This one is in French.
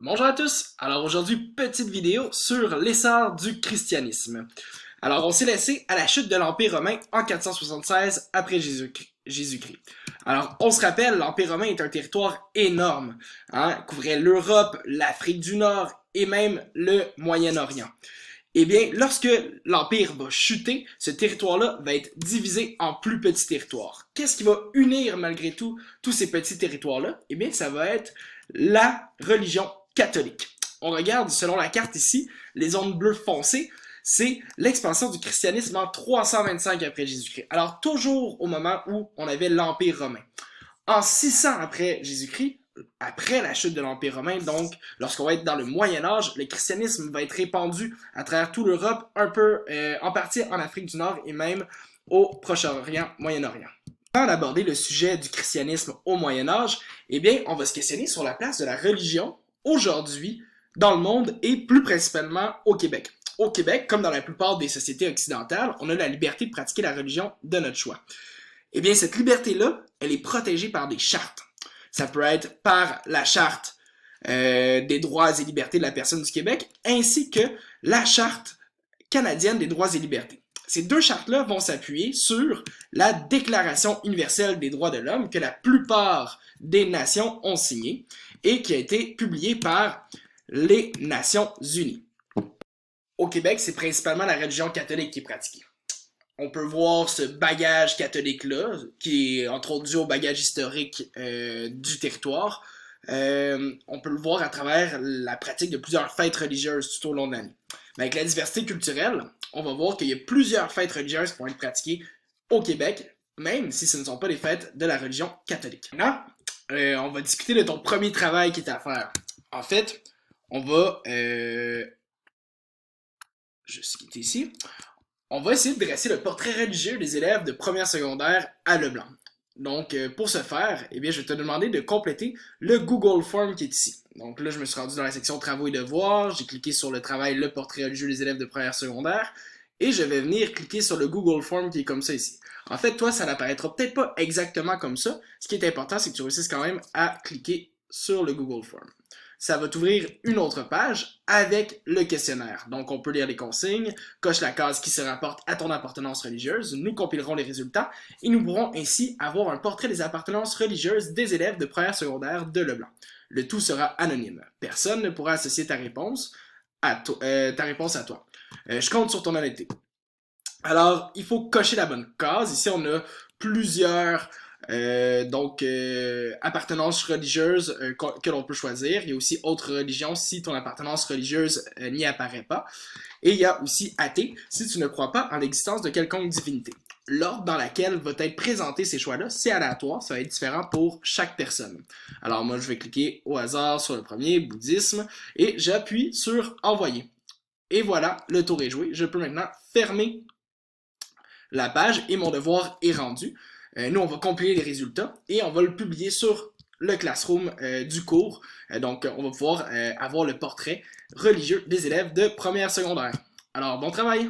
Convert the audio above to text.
Bonjour à tous! Alors aujourd'hui, petite vidéo sur l'essor du christianisme. Alors on s'est laissé à la chute de l'Empire romain en 476 après Jésus-Christ. Alors on se rappelle, l'Empire romain est un territoire énorme, couvrait l'Europe, l'Afrique du Nord et même le Moyen-Orient. Eh bien, lorsque l'Empire va chuter, ce territoire-là va être divisé en plus petits territoires. Qu'est-ce qui va unir malgré tout tous ces petits territoires-là? Eh bien, ça va être la religion catholique. On regarde selon la carte ici, les zones bleues foncées, c'est l'expansion du christianisme en 325 après Jésus-Christ. Alors, toujours au moment où on avait l'Empire romain. En 600 après Jésus-Christ, après la chute de l'Empire romain, donc lorsqu'on va être dans le Moyen Âge, le christianisme va être répandu à travers toute l'Europe, un peu en partie en Afrique du Nord et même au Proche-Orient, Moyen-Orient. Avant d'aborder le sujet du christianisme au Moyen Âge, eh bien, on va se questionner sur la place de la religion aujourd'hui dans le monde et plus principalement au Québec. Au Québec, comme dans la plupart des sociétés occidentales, on a la liberté de pratiquer la religion de notre choix. Eh bien, cette liberté-là, elle est protégée par des chartes. Ça peut être par la charte des droits et libertés de la personne du Québec, ainsi que la charte canadienne des droits et libertés. Ces deux chartes-là vont s'appuyer sur la Déclaration universelle des droits de l'homme que la plupart des nations ont signée et qui a été publiée par les Nations unies. Au Québec, c'est principalement la religion catholique qui est pratiquée. On peut voir ce bagage catholique-là, qui est entre autres dû au bagage historique du territoire. On peut le voir à travers la pratique de plusieurs fêtes religieuses tout au long de l'année. Mais avec la diversité culturelle, on va voir qu'il y a plusieurs fêtes religieuses qui vont être pratiquées au Québec, même si ce ne sont pas des fêtes de la religion catholique. Maintenant, on va discuter de ton premier travail qui est à faire. En fait, on va... juste quitter ici. On va essayer de dresser le portrait religieux des élèves de première secondaire à Leblanc. Donc, pour ce faire, eh bien, je vais te demander de compléter le Google Form qui est ici. Donc là, je me suis rendu dans la section travaux et devoirs, j'ai cliqué sur le travail le portrait religieux des élèves de première secondaire, et je vais venir cliquer sur le Google Form qui est comme ça ici. En fait, toi, ça n'apparaîtra peut-être pas exactement comme ça. Ce qui est important, c'est que tu réussisses quand même à cliquer sur le Google Form. Ça va t'ouvrir une autre page avec le questionnaire. Donc, on peut lire les consignes, coche la case qui se rapporte à ton appartenance religieuse, nous compilerons les résultats et nous pourrons ainsi avoir un portrait des appartenances religieuses des élèves de première secondaire de Leblanc. Le tout sera anonyme. Personne ne pourra associer ta réponse à toi. Je compte sur ton honnêteté. Alors, il faut cocher la bonne case. Ici, on a plusieurs appartenances religieuses que l'on peut choisir. Il y a aussi autres religions si ton appartenance religieuse n'y apparaît pas. Et il y a aussi athée si tu ne crois pas en l'existence de quelconque divinité. L'ordre dans lequel va être présenté ces choix-là, c'est aléatoire, ça va être différent pour chaque personne. Alors moi, je vais cliquer au hasard sur le premier, bouddhisme, et j'appuie sur envoyer. Et voilà, le tour est joué. Je peux maintenant fermer la page et mon devoir est rendu. Nous, on va compiler les résultats et on va le publier sur le classroom du cours. Donc, on va pouvoir avoir le portrait religieux des élèves de première secondaire. Alors, bon travail!